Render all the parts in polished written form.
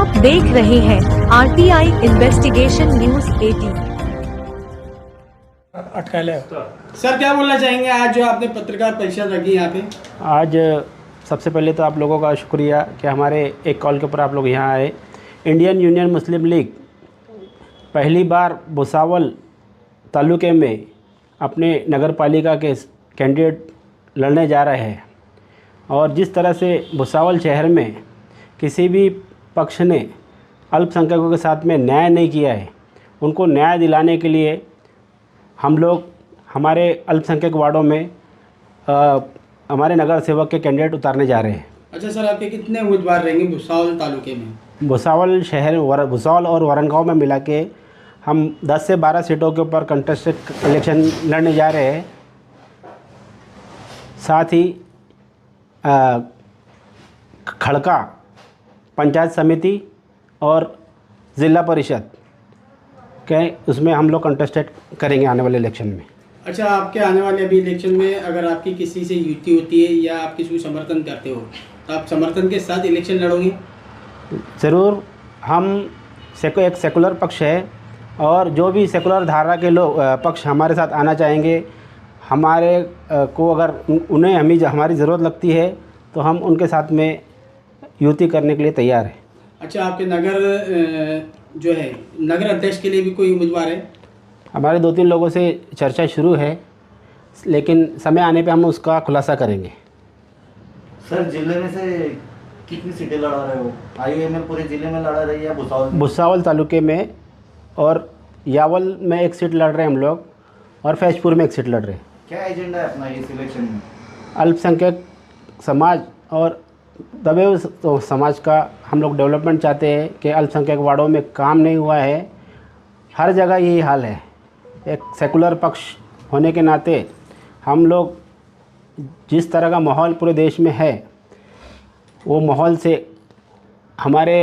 आप देख रहे हैं RTI इन्वेस्टिगेशन न्यूज 18। अटकाले सर क्या बोलना चाहेंगे आज जो आपने पत्रकार परिषद रखी यहाँ पे? आज सबसे पहले तो आप लोगों का शुक्रिया कि हमारे एक कॉल के ऊपर आप लोग यहाँ आए। इंडियन यूनियन मुस्लिम लीग पहली बार भुसावल तालुके में अपने नगर पालिका के कैंडिडेट लड़ने जा रहे हैं और जिस तरह से भुसावल शहर में किसी भी पक्ष ने अल्पसंख्यकों के साथ में न्याय नहीं किया है, उनको न्याय दिलाने के लिए हम लोग हमारे अल्पसंख्यक वार्डों में हमारे नगर सेवक के कैंडिडेट उतारने जा रहे हैं। अच्छा सर, आपके कितने उम्मीदवार रहेंगे भुसावल तालुके में? भुसावल शहर भुसावल और वरनगांव में मिला के हम 10 से 12 सीटों के ऊपर कंटेस्टेड इलेक्शन लड़ने जा रहे हैं। साथ ही खड़का पंचायत समिति और ज़िला परिषद के उसमें हम लोग कंटेस्टेड करेंगे आने वाले इलेक्शन में। अच्छा, आपके आने वाले अभी इलेक्शन में अगर आपकी किसी से युति होती है या आप किसी को समर्थन करते हो तो आप समर्थन के साथ इलेक्शन लड़ोगे? ज़रूर। हम एक सेकुलर पक्ष है और जो भी सेकुलर धारा के लोग पक्ष हमारे साथ आना चाहेंगे, हमारे को अगर उन्हें हमारी ज़रूरत लगती है तो हम उनके साथ में युति करने के लिए तैयार हैं। अच्छा, आपके नगर जो है नगर अध्यक्ष के लिए भी कोई उम्मीदवार है? हमारे 2-3 लोगों से चर्चा शुरू है, लेकिन समय आने पे हम उसका खुलासा करेंगे। सर, जिले में से कितनी सीटें लड़ा रहे हो? IUML पूरे जिले में लड़ा रही है या भुसावल तालुके में और यावल में एक सीट लड़ रहे हैं हम लोग और फैजपुर में एक सीट लड़ रहे हैं। क्या एजेंडा है अपना इस इलेक्शन में? अल्पसंख्यक समाज और दबे हुए समाज का हम लोग डेवलपमेंट चाहते हैं कि अल्पसंख्यक वार्डों में काम नहीं हुआ है, हर जगह यही हाल है। एक सेकुलर पक्ष होने के नाते हम लोग जिस तरह का माहौल पूरे देश में है, वो माहौल से हमारे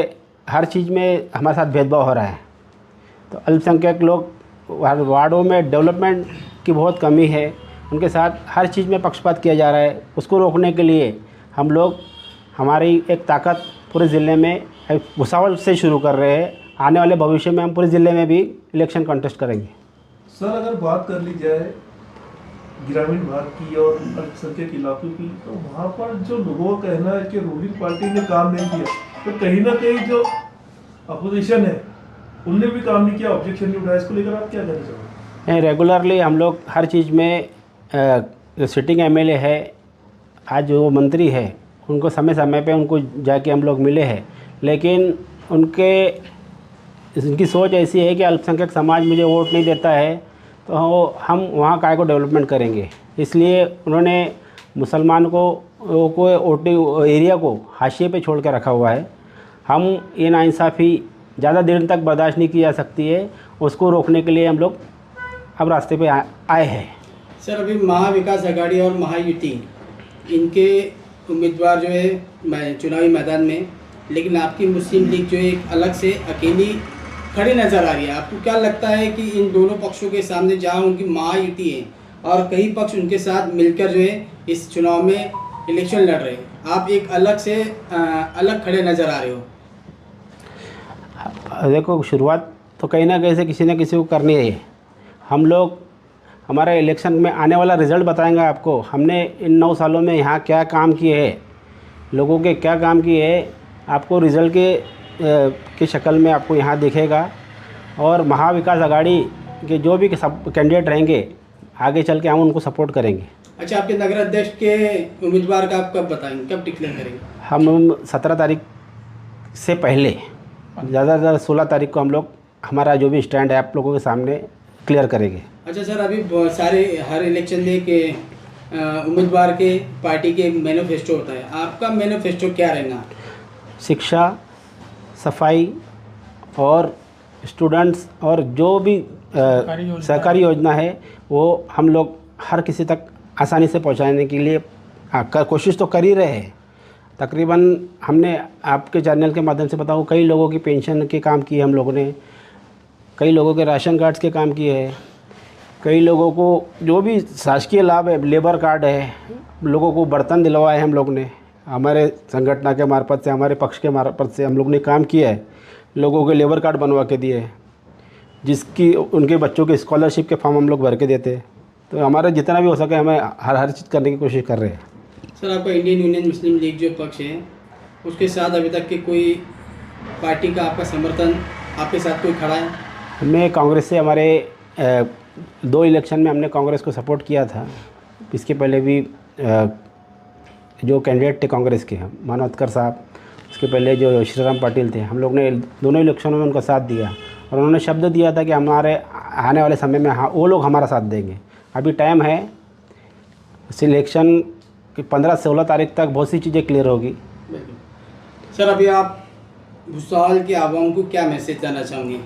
हर चीज़ में हमारे साथ भेदभाव हो रहा है। तो अल्पसंख्यक लोग वार्डों में डेवलपमेंट की बहुत कमी है, उनके साथ हर चीज़ में पक्षपात किया जा रहा है। उसको रोकने के लिए हम लोग हमारी एक ताकत पूरे ज़िले में भुसावल से शुरू कर रहे हैं। आने वाले भविष्य में हम पूरे ज़िले में भी इलेक्शन कंटेस्ट करेंगे। सर, अगर बात कर ली जाए ग्रामीण भाग की और अल्पसंख्यक इलाकों की, तो वहाँ पर जो लोगों का कहना है कि रूलिंग पार्टी ने काम नहीं किया, तो कहीं ना कहीं जो अपोजिशन है उनने भी काम नहीं किया, ऑब्जेक्शन नहीं उठाया। इसको लेकर आप क्या कहना चाहोगे? रेगुलरली हम लोग हर चीज़ में सिटिंग MLA है, आज जो मंत्री है, उनको समय समय पे उनको जाके हम लोग मिले हैं, लेकिन उनकी सोच ऐसी है कि अल्पसंख्यक समाज मुझे वोट नहीं देता है तो हम वहाँ काय को डेवलपमेंट करेंगे। इसलिए उन्होंने मुसलमान को वोटिंग एरिया को हाशिए पे छोड़ के रखा हुआ है। हम ये नाइंसाफ़ी ज़्यादा देर तक बर्दाश्त नहीं की जा सकती है, उसको रोकने के लिए हम लोग अब रास्ते पे आए हैं। सर, अभी महाविकास आघाड़ी और महायुति इनके उम्मीदवार जो है चुनावी मैदान में, लेकिन आपकी मुस्लिम लीग जो है एक अलग से अकेली खड़ी नज़र आ रही है। आपको क्या लगता है कि इन दोनों पक्षों के सामने जहां उनकी महायुति है और कई पक्ष उनके साथ मिलकर जो है इस चुनाव में इलेक्शन लड़ रहे हैं, आप एक अलग खड़े नज़र आ रहे हो? देखो, शुरुआत तो कहीं ना कहीं से किसी न किसी को करनी है। हम लोग हमारा इलेक्शन में आने वाला रिज़ल्ट बताएंगे आपको। हमने इन 9 सालों में यहाँ क्या काम किए हैं, लोगों के क्या काम किए हैं, आपको रिज़ल्ट की शक्ल में आपको यहाँ दिखेगा। और महाविकास आघाड़ी के जो भी कैंडिडेट रहेंगे, आगे चल के हम उनको सपोर्ट करेंगे। अच्छा, आपके नगर अध्यक्ष के उम्मीदवार का आप कब बताएंगे, कब डिक्लेयर करेंगे? हम 17 तारीख से पहले, ज़्यादा से ज़्यादा 16 तारीख को हम लोग हमारा जो भी स्टैंड है आप लोगों के सामने क्लियर करेंगे। अच्छा सर, अभी बहुत सारे हर इलेक्शन में के उम्मीदवार के पार्टी के मैनिफेस्टो होता है, आपका मैनिफेस्टो क्या रहना? शिक्षा, सफाई और स्टूडेंट्स और जो भी सरकारी योजना है वो हम लोग हर किसी तक आसानी से पहुंचाने के लिए कोशिश तो कर ही रहे हैं। तकरीबन हमने आपके चैनल के माध्यम से बताऊँ, कई लोगों की पेंशन के काम किए हम लोगों ने, कई लोगों के राशन कार्ड्स के काम किए हैं, कई लोगों को जो भी शासकीय लाभ है, लेबर कार्ड है, लोगों को बर्तन दिलवाए हम लोग ने, हमारे संगठन के मार्फत से, हमारे पक्ष के मार्फत से हम लोग ने काम किया है। लोगों के लेबर कार्ड बनवा के दिए हैं, जिसकी उनके बच्चों के स्कॉलरशिप के फॉर्म हम लोग भर के देते हैं। तो हमारा जितना भी हो सके हमें हर चीज़ करने की कोशिश कर रहे हैं। सर, आपका इंडियन यूनियन मुस्लिम लीग जो पक्ष है उसके साथ अभी तक के कोई पार्टी का आपका समर्थन आपके साथ कोई खड़ा है? हमने कांग्रेस से हमारे 2 इलेक्शन में हमने कांग्रेस को सपोर्ट किया था। इसके पहले भी जो कैंडिडेट थे कांग्रेस के, मानवतकर साहब, उसके पहले जो श्रीराम पाटिल थे, हम लोग ने दोनों इलेक्शनों में उनका साथ दिया और उन्होंने शब्द दिया था कि हमारे आने वाले समय में वो लोग हमारा साथ देंगे। अभी टाइम है, इस इलेक्शन की 15-16 तारीख तक बहुत सी चीज़ें क्लियर होगी। सर, अभी आप भुसावल की आवाम को क्या मैसेज देना चाहोगे?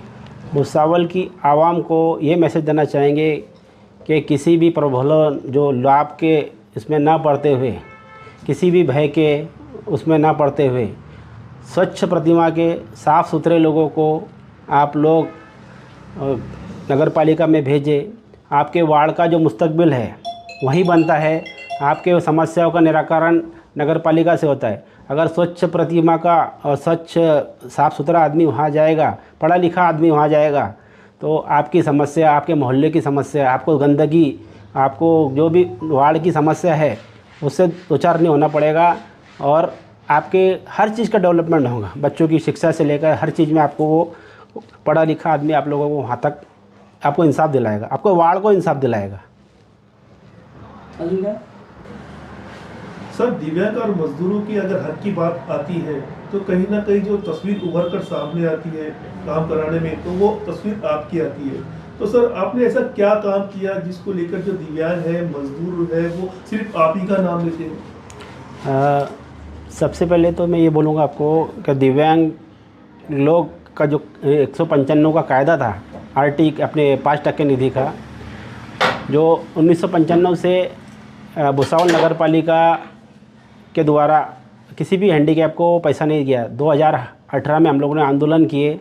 भुसावल की आवाम को ये मैसेज देना चाहेंगे कि किसी भी प्रलोभन जो लाभ के इसमें ना पड़ते हुए, किसी भी भय के उसमें ना पड़ते हुए, स्वच्छ प्रतिमा के साफ़ सुथरे लोगों को आप लोग नगर पालिका में भेजें। आपके वार्ड का जो मुस्तकबिल है वही बनता है। आपके समस्याओं का निराकरण नगर पालिका से होता है। अगर स्वच्छ प्रतिमा का और स्वच्छ साफ़ सुथरा आदमी वहाँ जाएगा, पढ़ा लिखा आदमी वहाँ जाएगा, तो आपकी समस्या, आपके मोहल्ले की समस्या, आपको गंदगी, आपको जो भी वार्ड की समस्या है उससे दो चार नहीं होना पड़ेगा और आपके हर चीज़ का डेवलपमेंट होगा। बच्चों की शिक्षा से लेकर हर चीज़ में आपको वो पढ़ा लिखा आदमी आप लोगों को वहाँ तक आपको इंसाफ दिलाएगा, आपको वार्ड को इंसाफ दिलाएगा। सर, दिव्यांग और मजदूरों की अगर हक की बात आती है तो कहीं ना कहीं जो तस्वीर उभर कर सामने आती है काम कराने में, तो वो तस्वीर आपकी आती है। तो सर, आपने ऐसा क्या काम किया जिसको लेकर जो दिव्यांग है, मजदूर है, वो सिर्फ आप ही का नाम लेते हैं? सबसे पहले तो मैं ये बोलूँगा आपको कि दिव्यांग लोग का जो 195 का कायदा था आरटी अपने 5% निधि का, जो 1995 से भुसावल नगर पालिका के द्वारा किसी भी हैंडीकैप को पैसा नहीं दिया। 2018 में हम लोगों ने आंदोलन किए,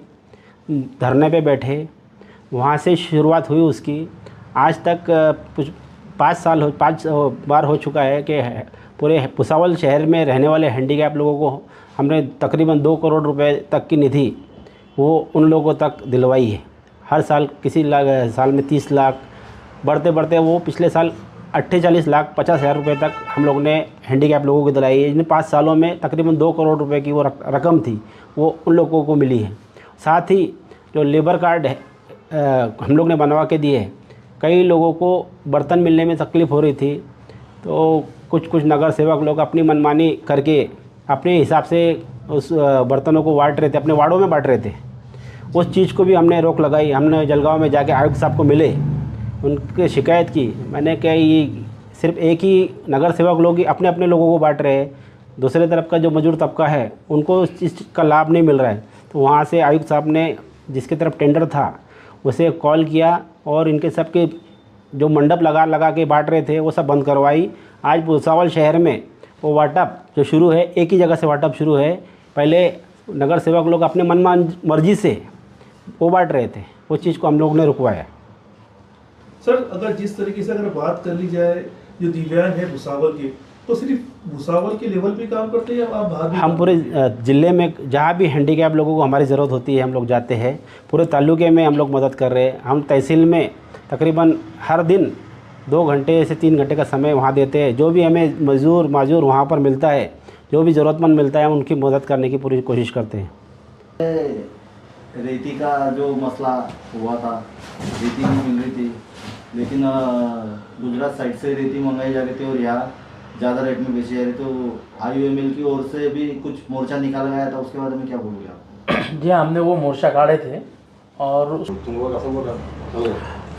धरने पे बैठे, वहाँ से शुरुआत हुई उसकी। आज तक 5 बार हो चुका है कि पूरे भुसावल शहर में रहने वाले हैंडीकैप लोगों को हमने तकरीबन 2 करोड़ रुपए तक की निधि वो उन लोगों तक दिलवाई है। हर साल किसी साल में 30 लाख, बढ़ते बढ़ते वो पिछले साल 48,50,000 रुपये तक हम लोग ने हैंडीकैप लोगों को दिलाई है। इन 5 सालों में तकरीबन 2 करोड़ रुपए की वो रकम थी, वो उन लोगों को मिली है। साथ ही जो लेबर कार्ड है हम लोग ने बनवा के दिए हैं। कई लोगों को बर्तन मिलने में तकलीफ़ हो रही थी, तो कुछ नगर सेवक लोग अपनी मनमानी करके अपने हिसाब से उस बर्तनों को बांट रहे थे, अपने वार्डों में बांट रहे थे। उस चीज़ को भी हमने रोक लगाई। हमने जलगांव में जाके आयुक्त साहब को मिले, उनके शिकायत की। मैंने कहा ये सिर्फ एक ही नगर सेवक लोग ही अपने अपने लोगों को बांट रहे हैं, दूसरे तरफ का जो मजदूर तबका है उनको इस चीज़ का लाभ नहीं मिल रहा है। तो वहाँ से आयुक्त साहब ने जिसकी तरफ टेंडर था उसे कॉल किया और इनके सब के जो मंडप लगा के बांट रहे थे वो सब बंद करवाई। आज भुसावल शहर में वो वाटअप जो शुरू है, एक ही जगह से वाटअप शुरू है। पहले नगर सेवक लोग अपने मर्जी से वो बांट रहे थे, वो चीज़ को हम लोग ने रुकवाया। सर, अगर जिस तरीके से अगर बात कर ली जाए जो दिव्यांग है भुसावल के, तो सिर्फ भुसावल के लेवल पे काम करते हैं या आप बाहर भी? हम पूरे ज़िले में जहाँ भी हैंडीकैप लोगों को हमारी ज़रूरत होती है हम लोग जाते हैं। पूरे तालुके में हम लोग मदद कर रहे हैं। हम तहसील में तकरीबन हर दिन 2 घंटे से 3 घंटे का समय वहाँ देते हैं। जो भी हमें माजूर वहाँ पर मिलता है, जो भी ज़रूरतमंद मिलता है, उनकी मदद करने की पूरी कोशिश करते हैं। रेती का जो मसला हुआ था, रेती नहीं मिल रही थी, लेकिन गुजरात साइड से रेती मंगाई जा रही थी और यहाँ ज़्यादा रेट में बेची जा रही। तो IUML की ओर से भी कुछ मोर्चा निकाला गया था, उसके बारे में क्या बोलोगे आप? जी हाँ, हमने वो मोर्चा काढ़े थे और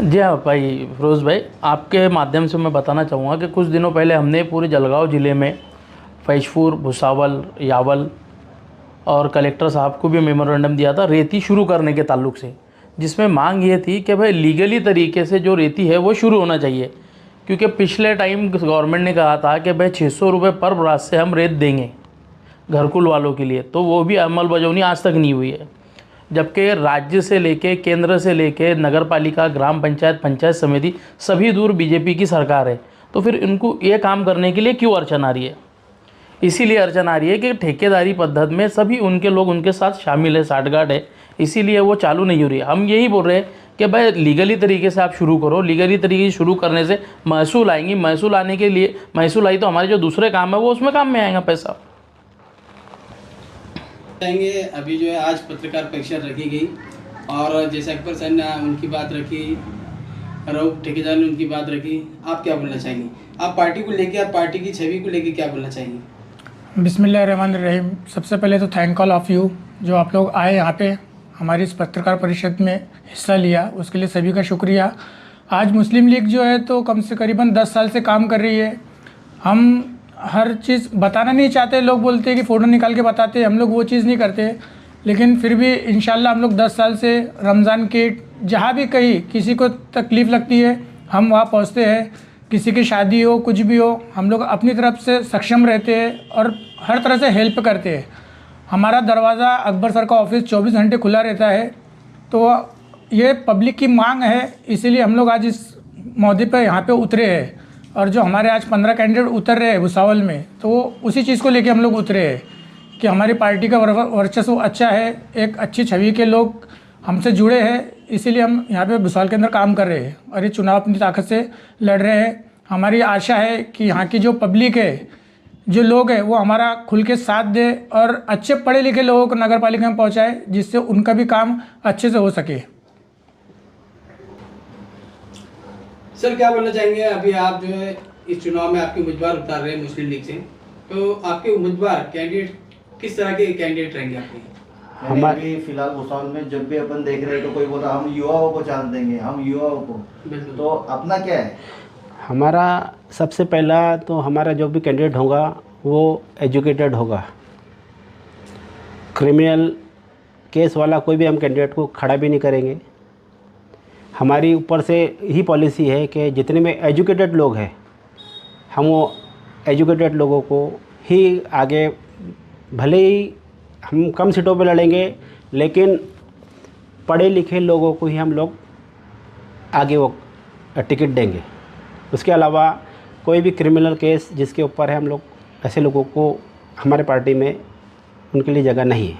जी हाँ भाई फिरोज़ भाई, आपके माध्यम से मैं बताना चाहूँगा कि कुछ दिनों पहले हमने पूरे जलगांव ज़िले में फैजपुर, भुसावल, यावल और कलेक्टर साहब को भी मेमोरेंडम दिया था रेती शुरू करने के ताल्लुक से, जिसमें मांग ये थी कि भाई लीगली तरीके से जो रेती है वो शुरू होना चाहिए। क्योंकि पिछले टाइम गवर्नमेंट ने कहा था कि भाई 600 रुपये पर बरात से हम रेत देंगे घरकुल वालों के लिए, तो वो भी अमल बजौनी आज तक नहीं हुई है। जबकि राज्य से लेके, केंद्र से लेके, नगर पालिका, ग्राम पंचायत, पंचायत समिति सभी दूर बीजेपी की सरकार है, तो फिर इनको ये काम करने के लिए क्यों अड़चन आ रही है? इसीलिए अड़चन आ रही है कि ठेकेदारी पद्धति में सभी उनके लोग उनके साथ शामिल है, साठगांठ है, इसीलिए वो चालू नहीं हो रही है। हम यही बोल रहे हैं कि भाई लीगली तरीके से आप शुरू करो। लीगली तरीके से शुरू करने से महसूल आएंगी, महसूल आने के लिए महसूल आई तो हमारे जो दूसरे काम है वो उसमें काम में आएगा पैसा। अभी जो है आज पत्रकार परिषद रखी गई और जैसे अकबर सर ने उनकी बात रखी, रऊफ ठेकेदार ने उनकी बात रखी, आप क्या बोलना चाहेंगे? आप पार्टी को लेके, आप पार्टी की छवि को लेके क्या बोलना चाहेंगे? बिस्मिल्लाहिर्रहमानिर्रहीम। सबसे पहले तो थैंक ऑल ऑफ यू जो आप लोग आए यहाँ पे हमारी इस पत्रकार परिषद में हिस्सा लिया, उसके लिए सभी का शुक्रिया। आज मुस्लिम लीग जो है तो कम से करीबन 10 साल से काम कर रही है। हम हर चीज़ बताना नहीं चाहते, लोग बोलते हैं कि फ़ोटो निकाल के बताते हैं, हम लोग वो चीज़ नहीं करते, लेकिन फिर भी इंशाल्लाह हम लोग 10 साल से रमज़ान के जहाँ भी कहीं किसी को तकलीफ़ लगती है हम वहाँ पहुँचते हैं। किसी की शादी हो, कुछ भी हो, हम लोग अपनी तरफ से सक्षम रहते हैं और हर तरह से हेल्प करते हैं। हमारा दरवाज़ा अकबर सर का ऑफिस 24 घंटे खुला रहता है, तो ये पब्लिक की मांग है, इसीलिए हम लोग आज इस मौके पे यहाँ पे उतरे हैं। और जो हमारे आज 15 कैंडिडेट उतर रहे हैं भुसावल में, तो वो उसी चीज़ को लेके हम लोग उतरे हैं कि हमारी पार्टी का वर्चस्व अच्छा है, एक अच्छी छवि के लोग हमसे जुड़े हैं, इसीलिए हम यहाँ पे भुसावल के अंदर काम कर रहे हैं और ये चुनाव अपनी ताकत से लड़ रहे हैं। हमारी आशा है कि यहाँ की जो पब्लिक है, जो लोग हैं, वो हमारा खुल के साथ दे और अच्छे पढ़े लिखे लोगों को नगर पालिका में पहुँचाए, जिससे उनका भी काम अच्छे से हो सके। सर क्या बोलना चाहेंगे? अभी आप जो है इस चुनाव में आपके उम्मीदवार उतार रहे हैं मुस्लिम लीग से, तो आपके उम्मीदवार कैंडिडेट किस तरह के कैंडिडेट रहेंगे आपके? हमारे फिलहाल भुसावल में जब भी अपन देख रहे हैं तो कोई बोला हम युवाओं को चांस देंगे, हम युवाओं को, तो अपना क्या है? हमारा सबसे पहला तो हमारा जो भी कैंडिडेट होगा वो एजुकेटेड होगा। क्रिमिनल केस वाला कोई भी हम कैंडिडेट को खड़ा भी नहीं करेंगे। हमारी ऊपर से ही पॉलिसी है कि जितने में एजुकेटेड लोग हैं हम वो एजुकेटेड लोगों को ही आगे, भले ही हम कम सीटों पे लड़ेंगे लेकिन पढ़े लिखे लोगों को ही हम लोग आगे वो टिकट देंगे। उसके अलावा कोई भी क्रिमिनल केस जिसके ऊपर है, हम लोग ऐसे लोगों को हमारे पार्टी में उनके लिए जगह नहीं है।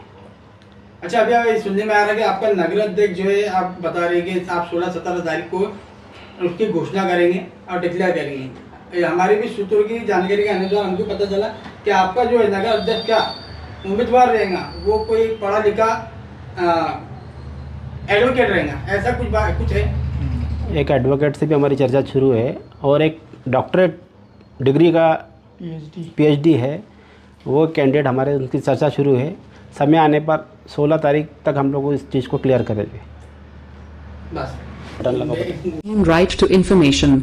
अच्छा, अभी सुनने में आ रहा है कि आपका नगर अध्यक्ष जो है, आप बता रहे हैं कि आप 16-17 तारीख को उसकी घोषणा करेंगे और डिक्लेयर करेंगे। हमारी भी सूत्रों की जानकारी के अनुसार हमको पता चला कि आपका जो है नगर अध्यक्ष का उम्मीदवार रहेगा वो कोई पढ़ा लिखा एडवोकेट रहेगा, ऐसा कुछ है? एक एडवोकेट से भी हमारी चर्चा शुरू है और एक डॉक्टरेट डिग्री का पीएचडी है, वो कैंडिडेट हमारे, उनकी चर्चा शुरू है। समय आने पर 16 तारीख तक हम लोग इस चीज़ को क्लियर करेंगे। बस Right to information.